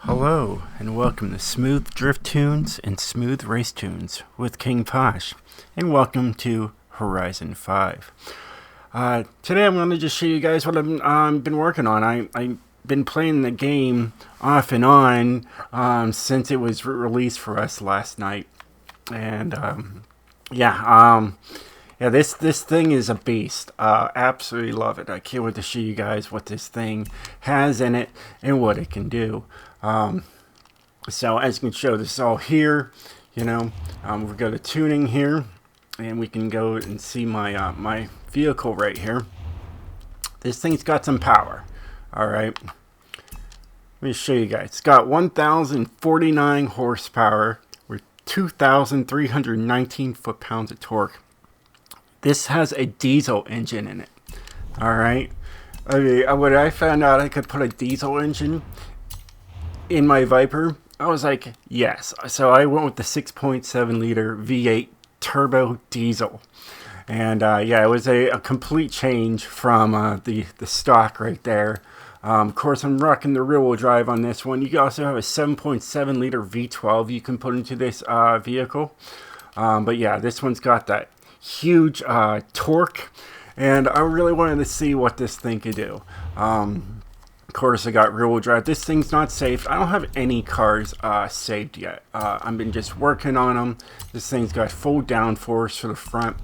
Hello, and welcome to Smooth Drift Tunes and Smooth Race Tunes with King POSH, and welcome to Horizon 5. Today I'm going to just show you guys what I've been working on. I've been playing the game off and on since it was released for us last night. And this thing is a beast. Absolutely love it. I can't wait to show you guys what this thing has in it and what it can do. So as you can show, this is all here. We go to tuning here, and we can go and see my my vehicle right here. This thing's got some power. All right, let me show you guys. It's got 1,049 horsepower with 2,319 foot-pounds of torque. This has a diesel engine in it. All right. Okay, when I found out I could put a diesel engine in my Viper, I was like, yes. So I went with the 6.7 liter V8 turbo diesel. And it was a complete change from the stock right there. Of course, I'm rocking the rear-wheel drive on this one. You can also have a 7.7 liter V12 you can put into this vehicle. But yeah, this one's got that huge torque, and I really wanted to see what this thing could do. Of course, I got rear-wheel drive. This thing's not saved. I don't have any cars saved yet. I've been just working on them. This thing's got full downforce for the front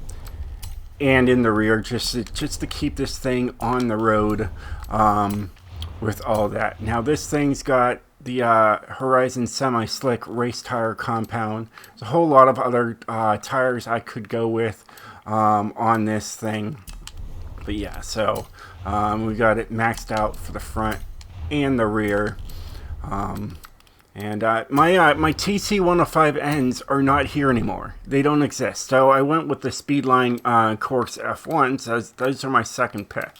and in the rear, just to keep this thing on the road with all that. Now, this thing's got the Horizon Semi-Slick race tire compound. There's a whole lot of other tires I could go with on this thing. But yeah, so we got it maxed out for the front and the rear. My TC105Ns are not here anymore. They don't exist. So I went with the Speedline Course F1s. So those are my second pick.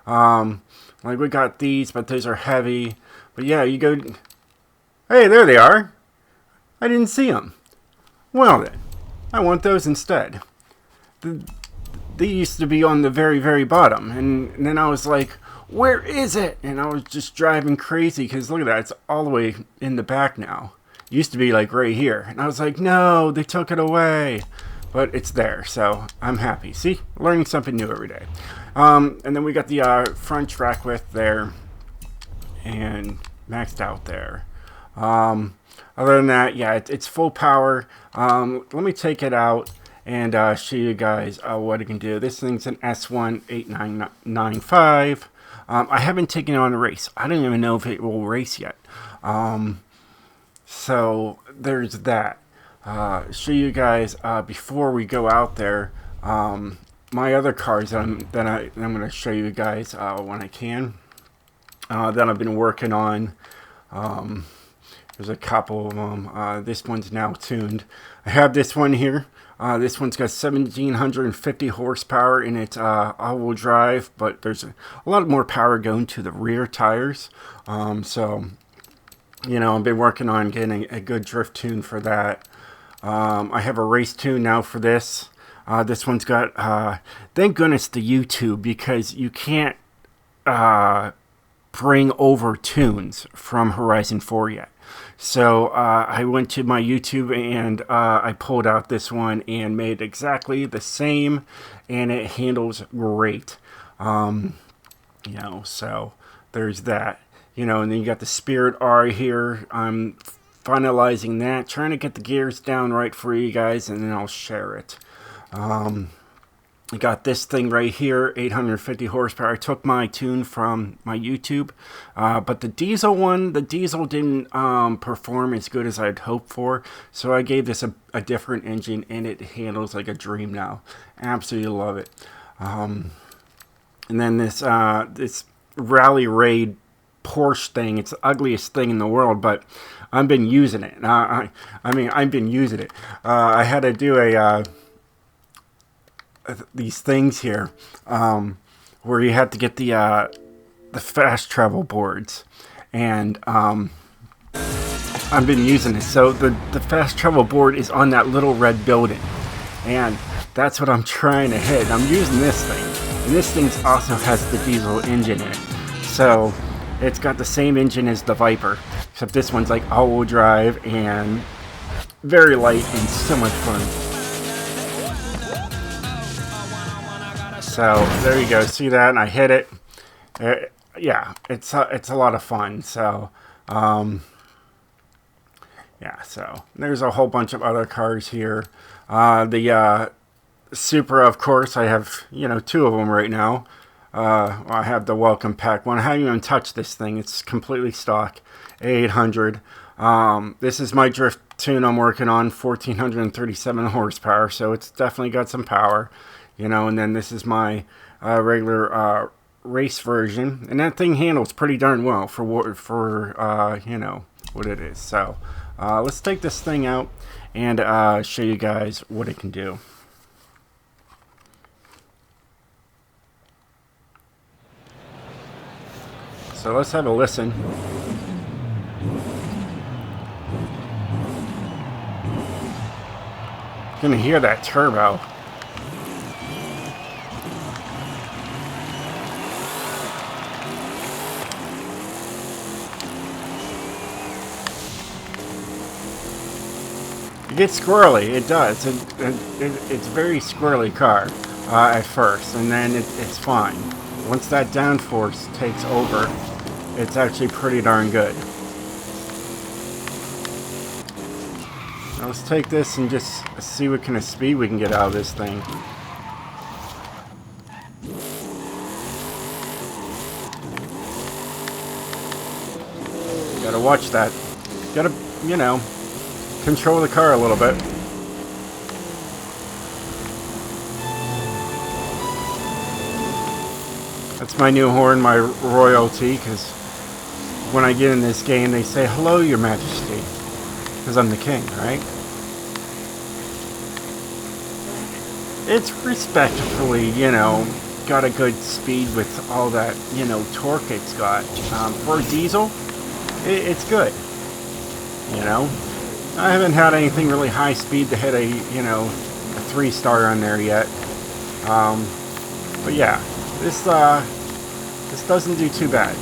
We got these, but those are heavy. But yeah, you go... Hey, there they are. I didn't see them. Well then, I want those instead. They used to be on the very, very bottom. And then I was like, where is it? And I was just driving crazy because look at that. It's all the way in the back now. It used to be like right here. And I was like, no, they took it away. But it's there, so I'm happy. See, learning something new every day. And then we got the front track width there and maxed out there. Other than that, yeah, it's full power. Let me take it out and show you guys what it can do. This thing's an S18995. I haven't taken it on a race. I don't even know if it will race yet. So there's that. Show you guys before we go out there. My other cars that I'm going to show you guys when I can. That I've been working on. There's a couple of them. This one's now tuned. I have this one here. This one's got 1,750 horsepower in its all-wheel drive, but there's a lot more power going to the rear tires. So, I've been working on getting a good drift tune for that. I have a race tune now for this. This one's got, thank goodness, the YouTube, because you can't bring over tunes from Horizon 4 yet. So I went to my YouTube and I pulled out this one and made exactly the same, and it handles great. So there's that. And then you got the Spirit R here. I'm finalizing that, trying to get the gears down right for you guys, and then I'll share it. I got this thing right here, 850 horsepower. I took my tune from my YouTube, but the diesel didn't perform as good as I'd hoped for, so I gave this a different engine, and it handles like a dream now. Absolutely love it. And then this Rally Raid Porsche thing, it's the ugliest thing in the world, but I've been using it. I've been using it. I had to do these things here where you have to get the fast travel boards, and I've been using it. So the fast travel board is on that little red building, and that's what I'm trying to hit. I'm using this thing, and this thing also has the diesel engine in it, so it's got the same engine as the Viper. Except this one's like all-wheel drive and very light and so much fun. So there you go. See that? And I hit it. Yeah, it's a lot of fun. So yeah, so there's a whole bunch of other cars here. The Supra, of course, I have, you know, 2 of them right now. I have the welcome pack one. I haven't even touched this thing. It's completely stock, 800. This is my drift tune I'm working on, 1437 horsepower, so it's definitely got some power, you know. And then this is my regular race version, and that thing handles pretty darn well for you know, what it is. So let's take this thing out and show you guys what it can do. So let's have a listen. You can hear that turbo. It gets squirrely, it does. It's a very squirrely car at first, and then it's fine. Once that downforce takes over, it's actually pretty darn good. Now let's take this and just see what kind of speed we can get out of this thing. Gotta watch that. Gotta, you know, control the car a little bit. That's my new horn, my royalty, because when I get in this game, they say, "Hello, Your Majesty," because I'm the king, right? It's respectfully, you know, got a good speed with all that, you know, torque it's got. For a diesel, it's good, you know. I haven't had anything really high speed to hit a, you know, a 3-star on there yet. But yeah, this doesn't do too bad.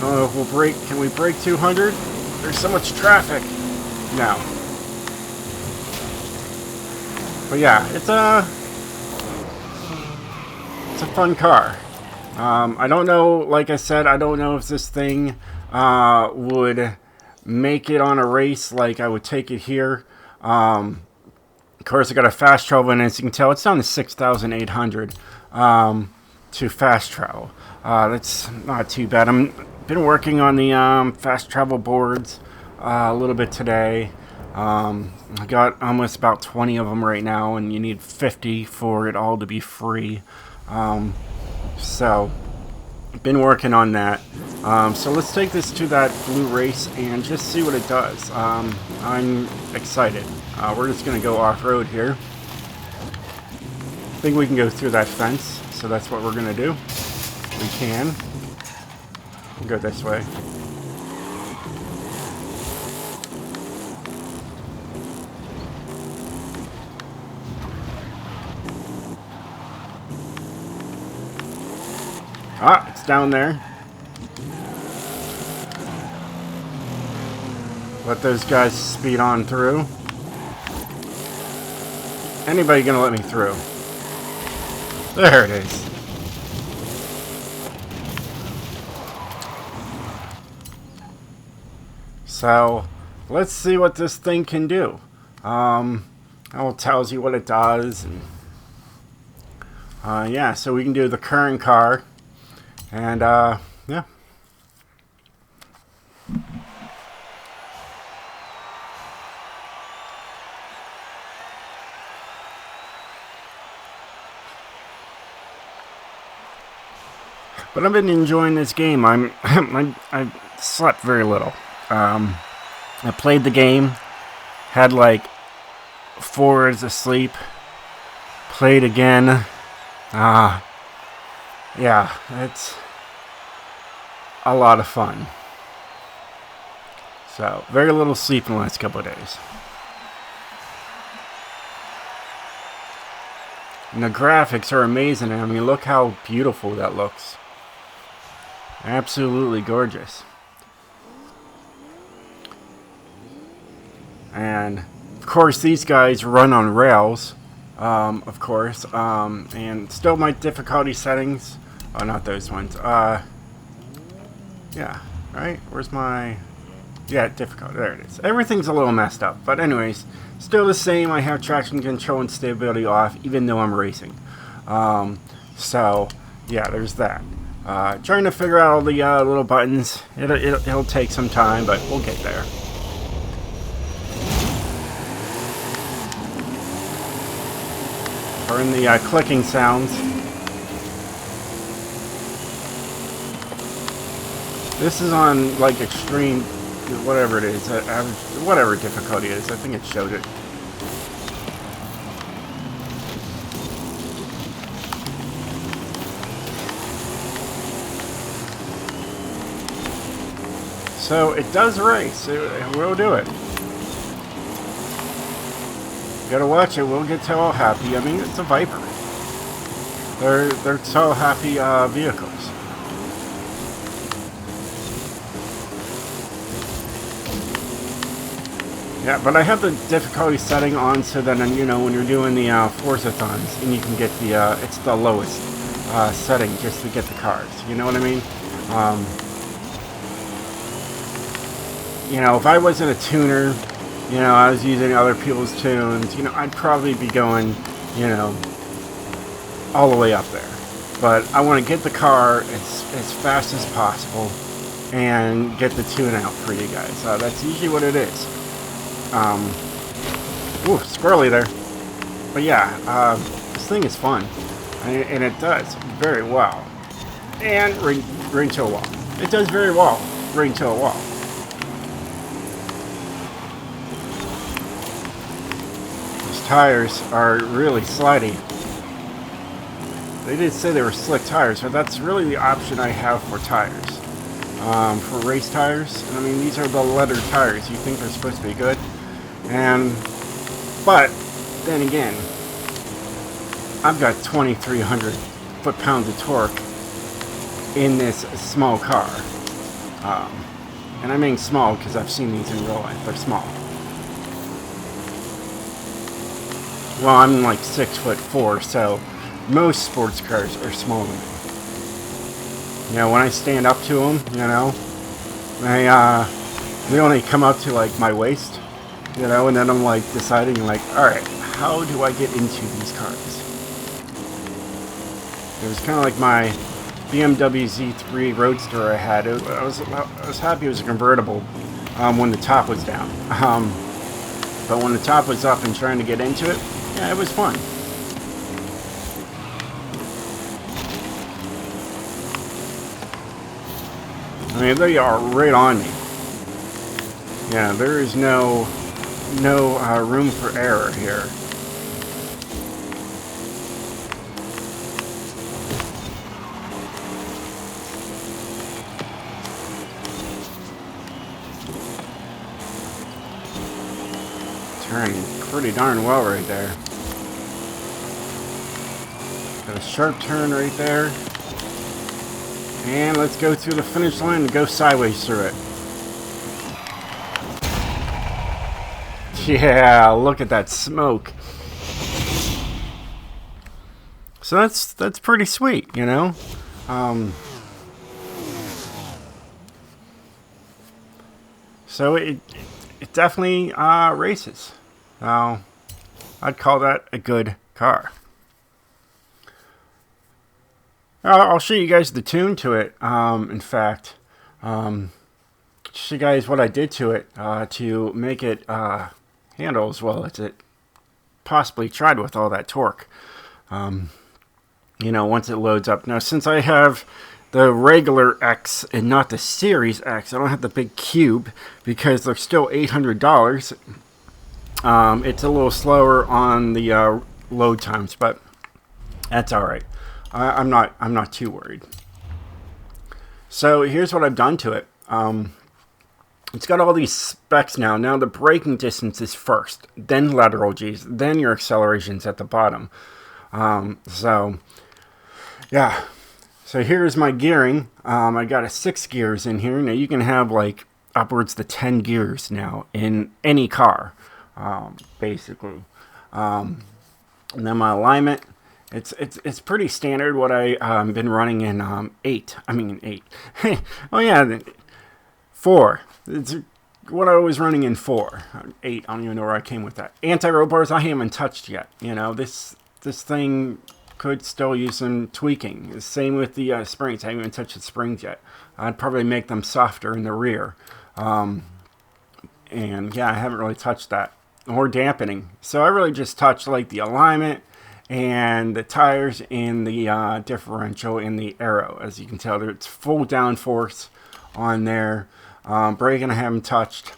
We'll break. Can we break 200? There's so much traffic. No. But yeah, it's a fun car. I don't know. Like I said, I don't know if this thing would make it on a race. Like I would take it here. Of course, I got a fast travel, and as you can tell, it's down to 6,800 to fast travel. That's not too bad. I've been working on the fast travel boards a little bit today. I got almost about 20 of them right now, and you need 50 for it all to be free. So I've been working on that. So let's take this to that blue race and just see what it does. I'm excited. We're just going to go off-road here. I think we can go through that fence, so that's what we're going to do. We can. We'll go this way. Ah, it's down there. Let those guys speed on through. Anybody gonna let me through? There it is. So, let's see what this thing can do. It tells you what it does. And, yeah, so we can do the current car. And, yeah. But I've been enjoying this game. I slept very little. I played the game, had like 4 hours of sleep, played again. Yeah, it's a lot of fun. So, very little sleep in the last couple of days. And the graphics are amazing. I mean, look how beautiful that looks. Absolutely gorgeous. And of course, these guys run on rails, of course, and still my difficulty settings. Oh, not those ones. Yeah, right? Where's my... Yeah, difficult. There it is. Everything's a little messed up. But anyways, still the same. I have traction control and stability off, even though I'm racing. So, yeah, there's that. Trying to figure out all the little buttons. It'll take some time, but we'll get there. Turn the clicking sounds. This is on, like, extreme, whatever it is, average, whatever difficulty it is. I think it showed it. So it does race. It will do it. You gotta watch it. We'll get so happy. I mean, it's a Viper. They're so happy vehicles. Yeah, but I have the difficulty setting on so that, you know, when you're doing the Forzathons, and you can get the, it's the lowest setting just to get the cars. You know what I mean? You know, if I wasn't a tuner, you know, I was using other people's tunes, you know, I'd probably be going, you know, all the way up there. But I want to get the car as fast as possible and get the tune out for you guys. That's usually what it is. Ooh, squirrely there. But yeah, this thing is fun. And it does very well. And ring to a wall. It does very well, ring to a wall. These tires are really slidey. They did say they were slick tires, but that's really the option I have for tires. For race tires. I mean, these are the leather tires. You think they're supposed to be good. But then again, I've got 2,300 foot-pounds of torque in this small car. And I mean small because I've seen these in real life. They're small. Well, I'm like 6'4", so most sports cars are smaller than me. You know, when I stand up to them, you know, they only come up to like my waist. You know, and then I'm like deciding, like, alright, how do I get into these cars? It was kind of like my BMW Z3 Roadster I had. I was happy it was a convertible when the top was down. But when the top was up and trying to get into it, yeah, it was fun. I mean, they are right on me. Yeah, there is no room for error here. Turning pretty darn well right there. Got a sharp turn right there. And let's go through the finish line and go sideways through it. Yeah, look at that smoke. So that's pretty sweet, you know. So it definitely races. I'd call that a good car. I'll show you guys the tune to it. In fact, show you guys what I did to it to make it handle as well as it possibly tried with all that torque. You know, once it loads up. Now, since I have the regular X and not the Series X, I don't have the big cube because they're still $800. It's a little slower on the load times, but that's all right. I'm not too worried. So here's what I've done to it. It's got all these specs now. Now the braking distance is first, then lateral G's, then your acceleration's at the bottom. So yeah. So here's my gearing. I got a 6 gears in here. Now you can have like upwards to 10 gears now in any car. basically. And then my alignment, it's pretty standard. What I been running in 8. I mean 8. Oh yeah, 4. It's what I was running in 4. 8. I don't even know where I came with that. Anti-roll bars I haven't touched yet. You know, this thing could still use some tweaking. Same with the springs. I haven't even touched the springs yet. I'd probably make them softer in the rear. And yeah, I haven't really touched that. Or dampening. So I really just touched like the alignment and the tires and the differential and the aero. As you can tell, it's full downforce on there. Braking I haven't touched.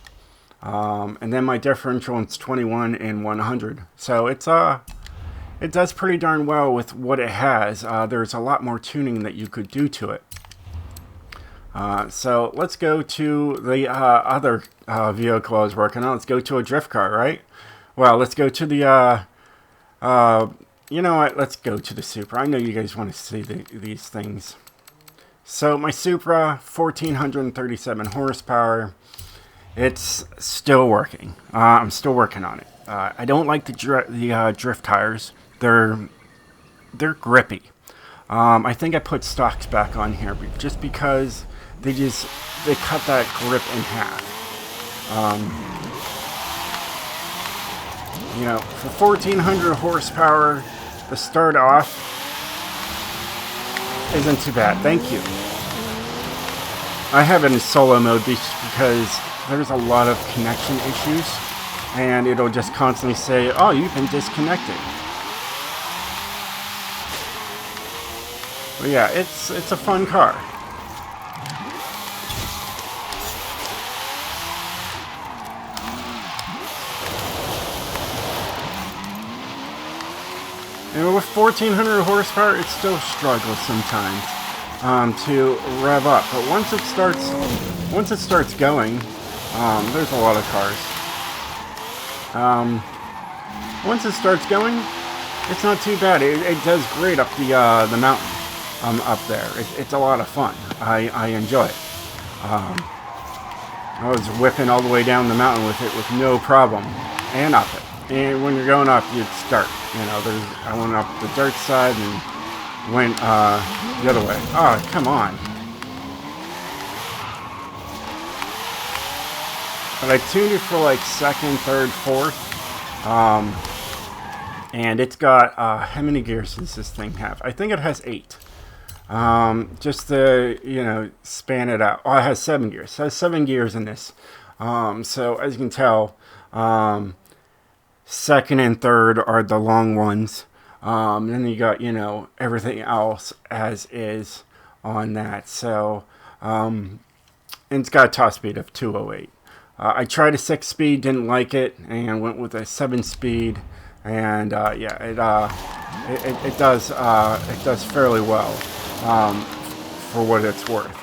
And then my differential is 21 and 100. So it does pretty darn well with what it has. There's a lot more tuning that you could do to it. So let's go to the other vehicle I was working on. Let's go to a drift car, right? Well, let's go to the, you know what? Let's go to the Supra. I know you guys want to see these things. So my Supra, 1,437 horsepower. It's still working. I'm still working on it. I don't like the drift tires. They're grippy. I think I put stocks back on here just because they cut that grip in half. You know, for 1,400 horsepower, the start off isn't too bad. Thank you. I have it in solo mode because there's a lot of connection issues, and it'll just constantly say, "Oh, you've been disconnected." But yeah, it's a fun car. And with 1,400 horsepower, it still struggles sometimes to rev up. But once it starts going, there's a lot of cars. Once it starts going, it's not too bad. It does great up the mountain. Up there. It's a lot of fun. I enjoy it. I was whipping all the way down the mountain with it with no problem, and up it. And when you're going up, you'd start. You know, I went up the dirt side and went the other way. Oh, come on! But I tuned it for like second, third, fourth. And it's got how many gears does this thing have? I think it has 8. Just to, you know, span it out. Oh, it has 7 gears. It has 7 gears in this. So as you can tell, second and third are the long ones. Then you got, you know, everything else as is on that. So, and it's got a top speed of 208. I tried a 6-speed, didn't like it, and went with a 7-speed. And yeah, it does fairly well. For what it's worth.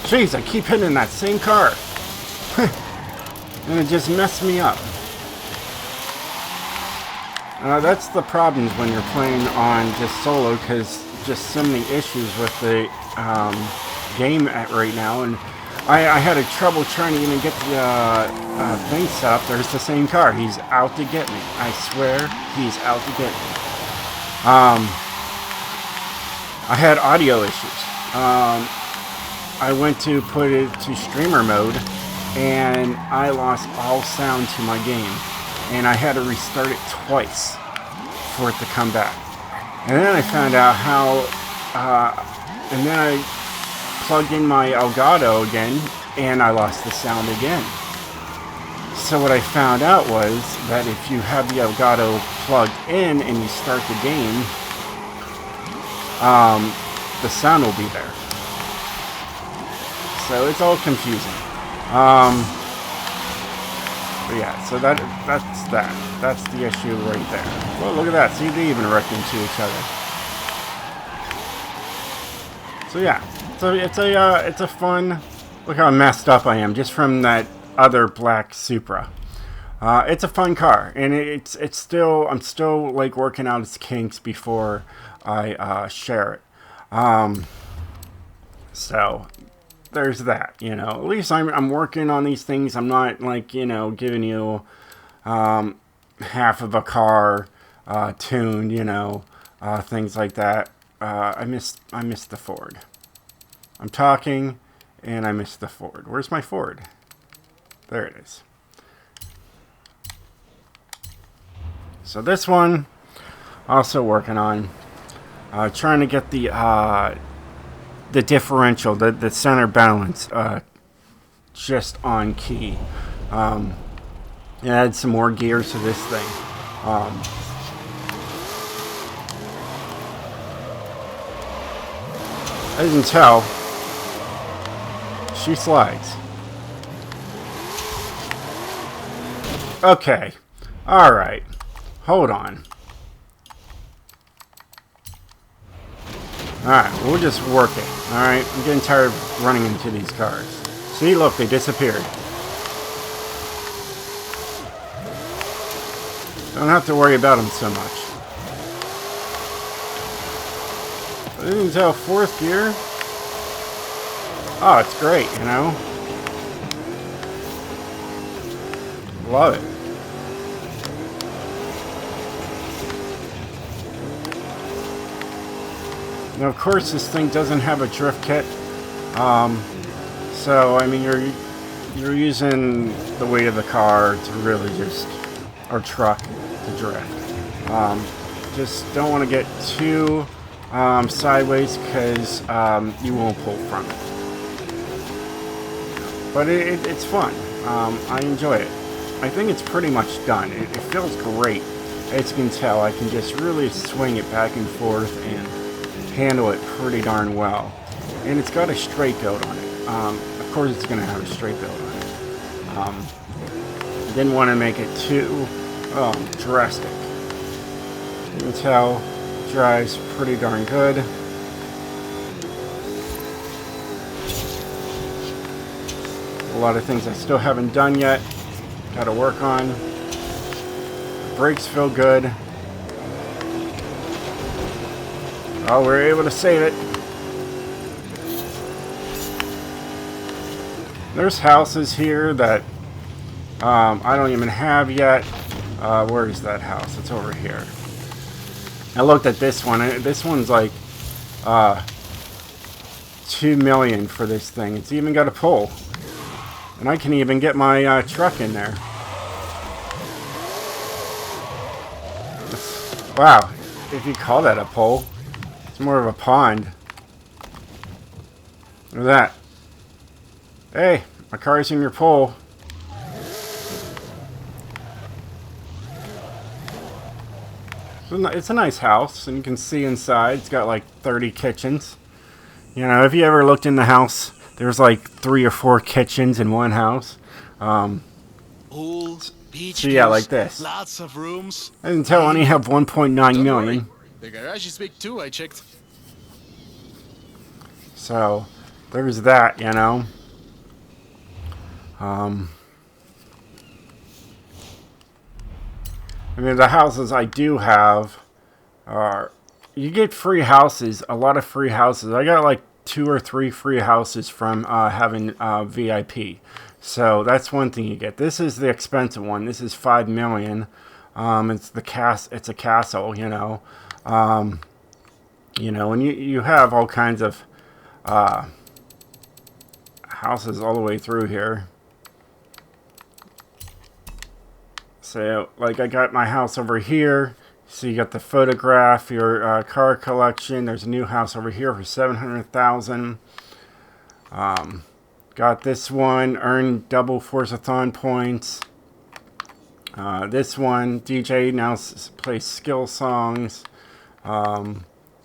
Jeez, I keep hitting that same car. And it just messed me up. That's the problems when you're playing on just solo, because just so many issues with the game right now. And I had a trouble trying to even get the thing set up. There's the same car. He's out to get me. I swear, he's out to get me. I had audio issues. I went to put it to streamer mode, and I lost all sound to my game. And I had to restart it twice for it to come back. And then I found out how, and then I plugged in my Elgato again, and I lost the sound again. So what I found out was that if you have the Elgato plugged in and you start the game, the sound will be there. So it's all confusing. But yeah, so that's that. That's the issue right there. Well, look at that. See, they even wrecked into each other. So yeah, so it's a fun. Look how messed up I am just from that other black Supra. It's a fun car, and it's still, I'm still like working out its kinks before I share it. So there's that. You know, at least I'm working on these things. I'm not like, you know, giving you half of a car tuned. You know, things like that. I missed the Ford. I'm talking, and I missed the Ford. Where's my Ford? There it is. So this one, also working on, trying to get the differential, the center balance, just on key. Add some more gears to this thing. As you can tell, she slides. Okay. Alright. Hold on. Alright, we'll just work it. Alright, I'm getting tired of running into these cars. See, look, they disappeared. Don't have to worry about them so much. As you can tell, fourth gear. Oh, it's great, you know? Love it. Now, of course, this thing doesn't have a drift kit. So, I mean, you're using the weight of the car to really just, or truck, to drift. Just don't want to get too sideways, because you won't pull from it. But it's fun. I enjoy it. I think it's pretty much done. It feels great. As you can tell, I can just really swing it back and forth and handle it pretty darn well. And it's got a straight goat on it. Of course it's going to have a straight goat on it. Didn't want to make it too drastic. You can tell it drives pretty darn good. A lot of things I still haven't done yet. Got to work on. The brakes feel good. Oh, we're able to save it. There's houses here that I don't even have yet. Where is that house? It's over here. I looked at this one. This one's like $2 million for this thing. It's even got a pole. And I can even get my truck in there. Wow, if you call that a pole. It's more of a pond. Look at that. Hey, my car's in your pole. It's a nice house, and you can see inside. It's got like 30 kitchens. You know, if you ever looked in the house, there's like 3 or 4 kitchens in one house. Pools, beach so yeah, like this. Lots of rooms. I didn't tell I only have 1.9 million. The garage is big too, I checked. So, there's that, you know. I mean, the houses I do have are... You get free houses, a lot of free houses. I got like 2 or 3 free houses from having VIP. So, that's one thing you get. This is the expensive one. This is $5 million. It's a castle, you know. You know, and you have all kinds of houses all the way through here. So, like, I got my house over here. So you got the photograph, your car collection. There's a new house over here for $700,000. Got this one, earned double Forzathon points. This one, DJ now plays skill songs.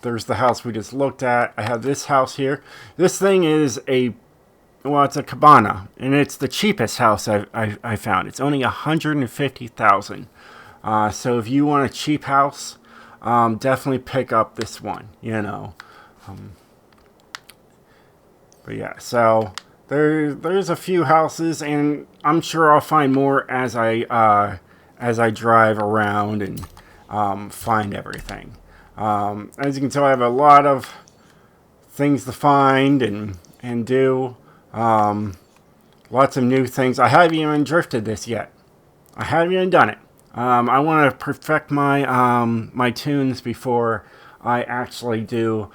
There's the house we just looked at. I have this house here. This thing is it's a cabana, and it's the cheapest house I found. It's only $150,000. So if you want a cheap house, definitely pick up this one. You know. But yeah, so there's a few houses, and I'm sure I'll find more as I drive around and find everything. As you can tell, I have a lot of things to find and do. Lots of new things. I haven't even drifted this yet. I haven't even done it. I want to perfect my tunes before I actually do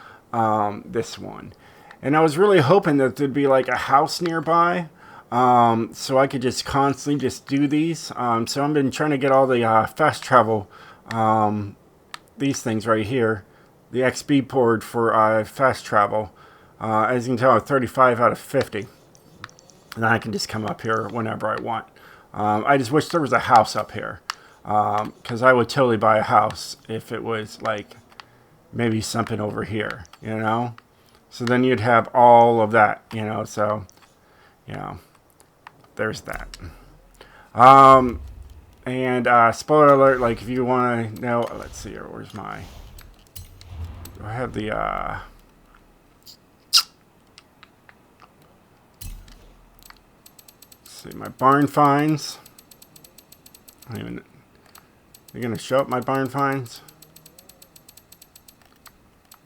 this one. And I was really hoping that there'd be like a house nearby, so I could just constantly just do these. So I've been trying to get all the fast travel, these things right here, the XP board for fast travel. As you can tell, 35 out of 50. And I can just come up here whenever I want. I just wish there was a house up here. Because I would totally buy a house if it was like maybe something over here, you know? So then you'd have all of that, you know? So, you know, there's that. And spoiler alert, like if you want to know, let's see here, where's my... I have the... see, my barn finds. I don't even... You're going to show up my barn finds?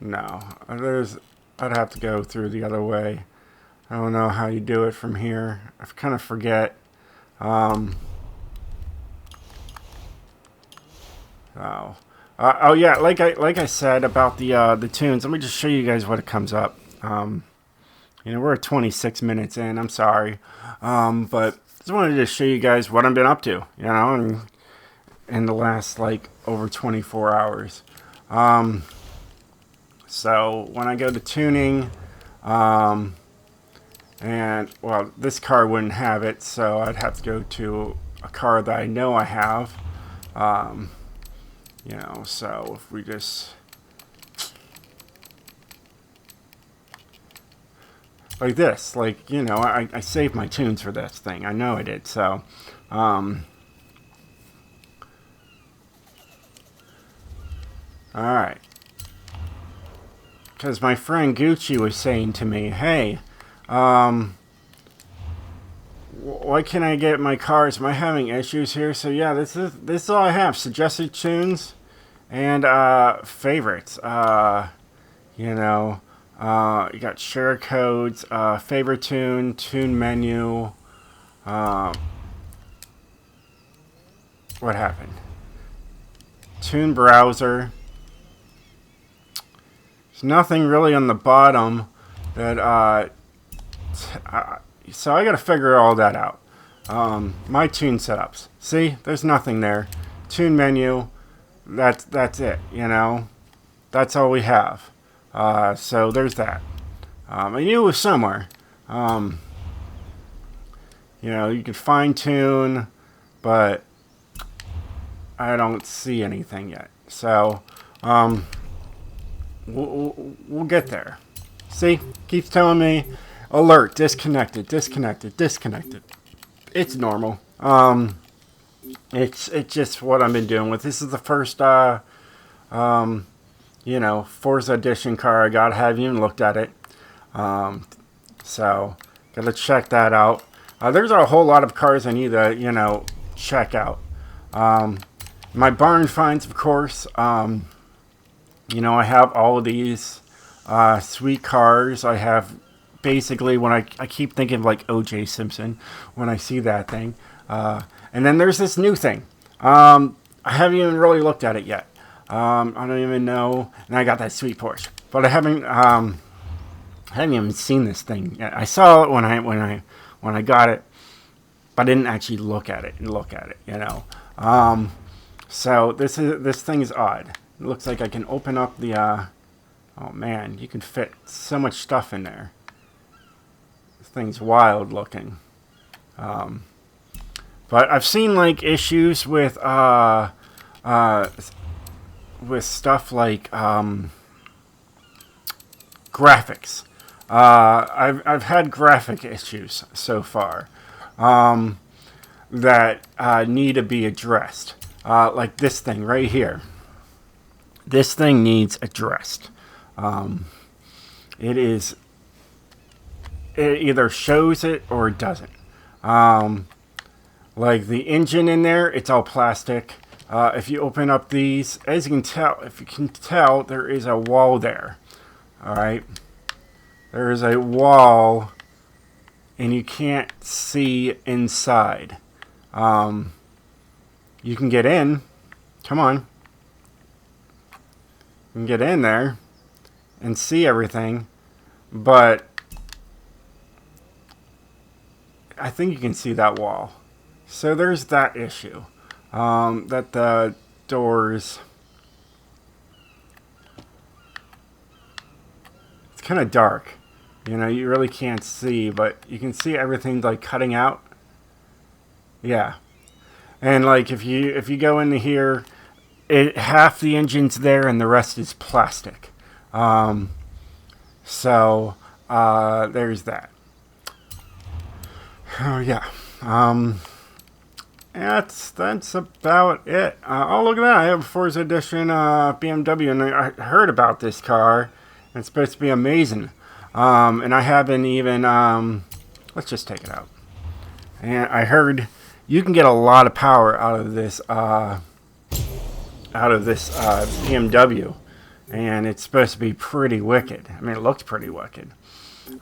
No. I'd have to go through the other way. I don't know how you do it from here. I kind of forget. Oh yeah, like I said about the tunes. Let me just show you guys what it comes up. You know, we're at 26 minutes in. I'm sorry, but just wanted to show you guys what I've been up to. You know, in the last like over 24 hours. So when I go to tuning, and well, this car wouldn't have it, so I'd have to go to a car that I know I have. You know, so if we just like this, like, you know, I saved my tunes for this thing. I know I did. So, all right. Because my friend Gucci was saying to me, hey, why can't I get my cars? Am I having issues here? So yeah, this is all I have. Suggested tunes and favorites. You know, you got share codes, favorite tune, tune menu. What happened? Tune browser. There's nothing really on the bottom that so I got to figure all that out. My tune setups. See, there's nothing there. Tune menu. That's it. You know, that's all we have. So there's that. I knew it was somewhere. You know, you could fine tune, but I don't see anything yet. So we'll get there. See, keeps telling me. Alert, disconnected. It's normal. It's just what I've been doing with. This is the first, you know, Forza Edition car I got. I haven't even looked at it. So, gotta check that out. There's a whole lot of cars I need to, you know, check out. My barn finds, of course. You know, I have all of these sweet cars. I have... Basically, when I keep thinking of like O.J. Simpson when I see that thing. And then there's this new thing. I haven't even really looked at it yet. I don't even know. And I got that sweet Porsche. But I haven't even seen this thing yet. I saw it when I got it. But I didn't actually look at it, you know. So this thing is odd. It looks like I can open up the... oh man, you can fit so much stuff in there. Thing's wild looking. But I've seen like issues with stuff like graphics. I've had graphic issues so far that need to be addressed. Like this thing right here. This thing needs addressed. it either shows it or it doesn't. Like the engine in there, it's all plastic. If you open up these, as you can tell, there is a wall there. All right, there is a wall, and you can't see inside. You can get in. Come on, you can get in there and see everything, but I think you can see that wall. So there's that issue. That the doors, it's kind of dark. You know, you really can't see, but you can see everything like cutting out. Yeah. And like if you go into here, half the engine's there and the rest is plastic. So there's that. Oh yeah. That's about it. Oh, look at that. I have a Forza Edition BMW, and I heard about this car. It's supposed to be amazing. And I haven't even... let's just take it out. And I heard you can get a lot of power out of this BMW. And it's supposed to be pretty wicked. I mean, it looks pretty wicked.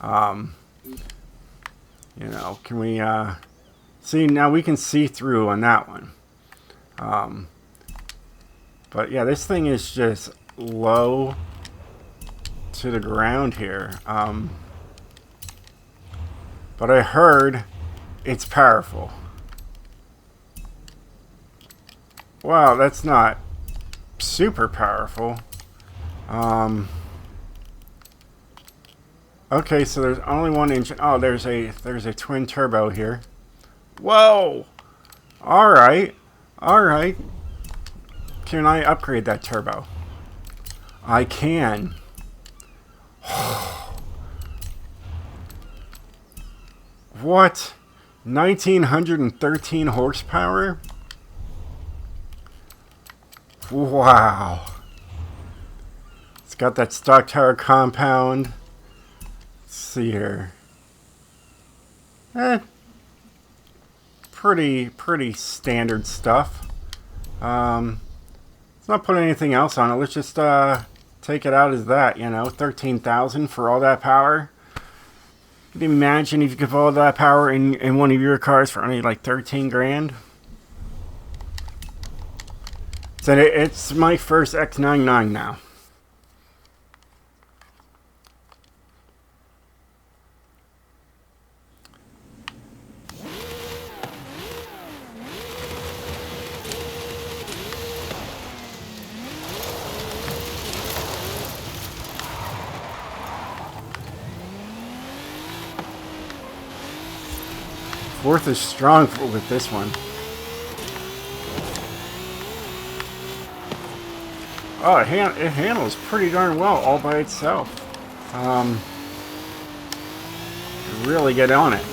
You know, can we... see, now we can see through on that one. But yeah, this thing is just low to the ground here. But I heard it's powerful. Wow, that's not super powerful. Okay, so there's only one engine. Oh, there's a twin turbo here. Whoa! Alright. Alright. Can I upgrade that turbo? I can. What? 1913 horsepower? Wow. It's got that stock tower compound. Let's see here. Pretty standard stuff. Let's not put anything else on it. Let's just take it out as that, you know, 13,000 for all that power. Can you imagine if you could put all that power in one of your cars for only like 13 grand? So it's my first X99 now. Fourth is strong with this one. Oh, it handles pretty darn well all by itself. Really get on it.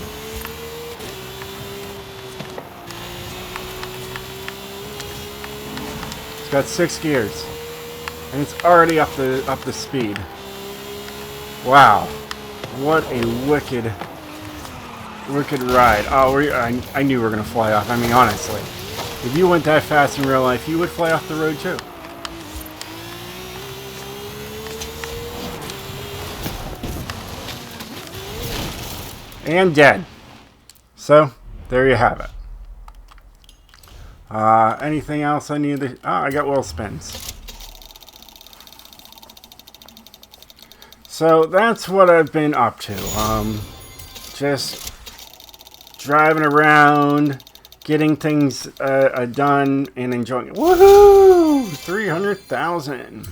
It's got 6 gears, and it's already up the speed. Wow, what a wicked ride. Oh, I knew we were gonna fly off. I mean, honestly, if you went that fast in real life, you would fly off the road too. And dead. So there you have it. Anything else I need to... Oh, I got wheel spins. So that's what I've been up to. Just driving around, getting things done, and enjoying it. Woohoo! 300,000.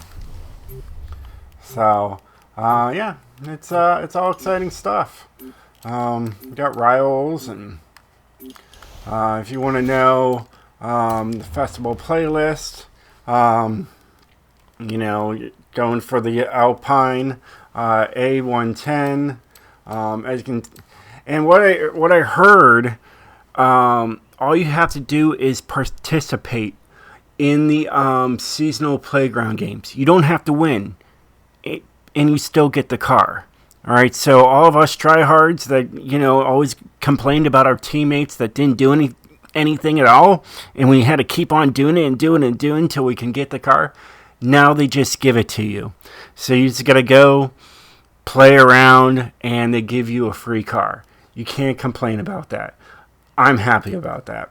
So, yeah, it's all exciting stuff. We got riles, and if you want to know the festival playlist, you know, going for the Alpine A110, as you can. And what I heard, all you have to do is participate in the seasonal playground games. You don't have to win, and you still get the car. All right, so all of us tryhards that, you know, always complained about our teammates that didn't do anything at all, and we had to keep on doing it and doing it and doing until we can get the car. Now they just give it to you. So you just got to go play around and they give you a free car. You can't complain about that. I'm happy about that.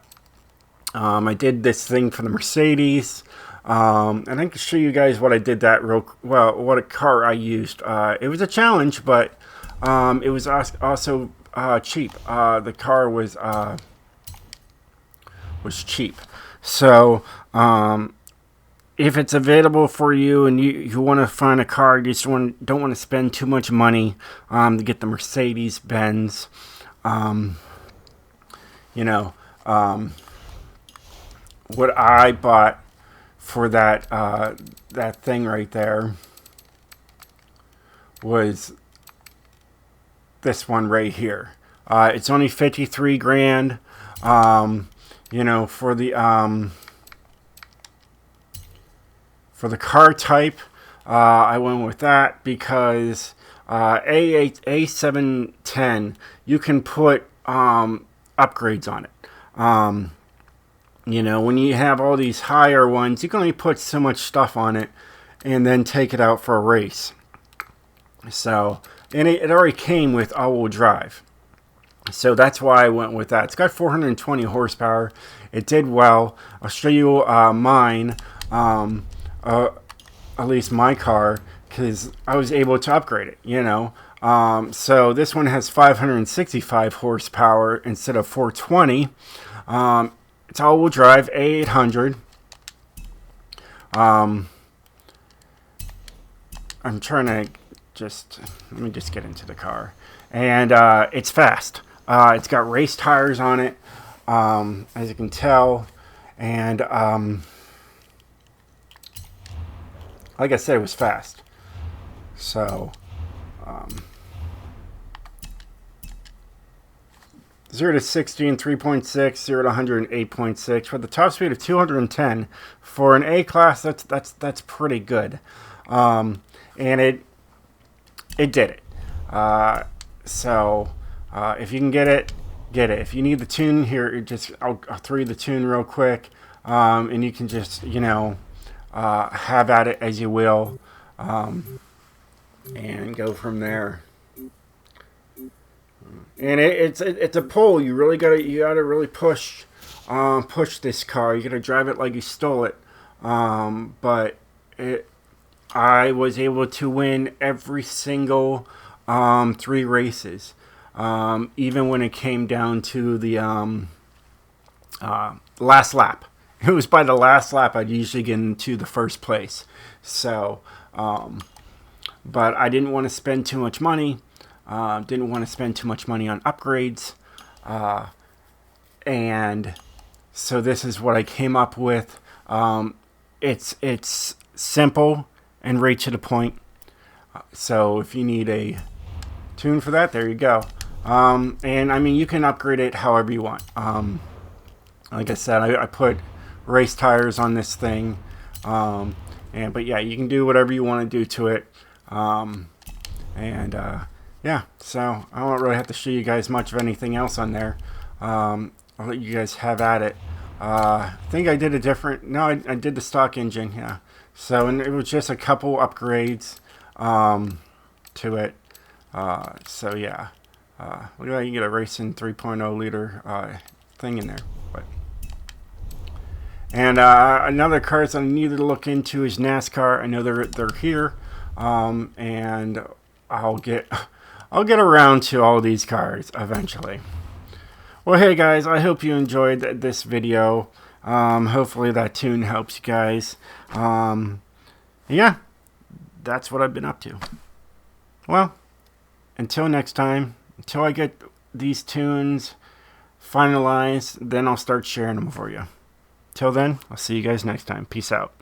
I did this thing for the Mercedes. And I can show you guys what I did that what a car I used. It was a challenge, but it was also cheap. The car was cheap. So if it's available for you and you want to find a car, you just don't want to spend too much money to get the Mercedes Benz, what I bought for that thing right there was this one right here. It's only 53 grand. For the car type, I went with that because A710, you can put upgrades on it. When you have all these higher ones, you can only put so much stuff on it and then take it out for a race. So, and it already came with all-wheel drive. So that's why I went with that. It's got 420 horsepower. It did well. I'll show you mine, at least my car, because I was able to upgrade it, So this one has 565 horsepower instead of 420. It's all-wheel drive, A800. I'm trying to let me just get into the car. And it's fast. It's got race tires on it, as you can tell. And like I said, it was fast. So 0 to 60 in 3.6, 0 to 100 in 8.6. With the top speed of 210 for an A class, that's pretty good. And it did it. So if you can get it, get it. If you need the tune here, I'll throw you the tune real quick, and you can just have at it as you will, and go from there. And it's a pull. You gotta really push this car. You gotta drive it like you stole it. But I was able to win every single 3 races, even when it came down to the last lap. It was by the last lap I'd usually get into the first place. So, but I didn't want to spend too much money. Didn't want to spend too much money on upgrades, and so this is what I came up with. It's simple and right to the point. So if you need a tune for that, there you go. And I mean, you can upgrade it however you want. Like I said, I put race tires on this thing, but yeah, you can do whatever you want to do to it. Yeah, so I don't really have to show you guys much of anything else on there. I'll let you guys have at it. I think I did I did the stock engine, yeah. So, and it was just a couple upgrades to it. So, yeah. Look at that, you get a racing 3.0 liter thing in there. And another car that I needed to look into is NASCAR. I know they're here, and I'll get around to all these cars eventually. Well, hey guys, I hope you enjoyed this video. Hopefully that tune helps you guys. Yeah, that's what I've been up to. Well, until next time, until I get these tunes finalized, then I'll start sharing them for you. Till then, I'll see you guys next time. Peace out.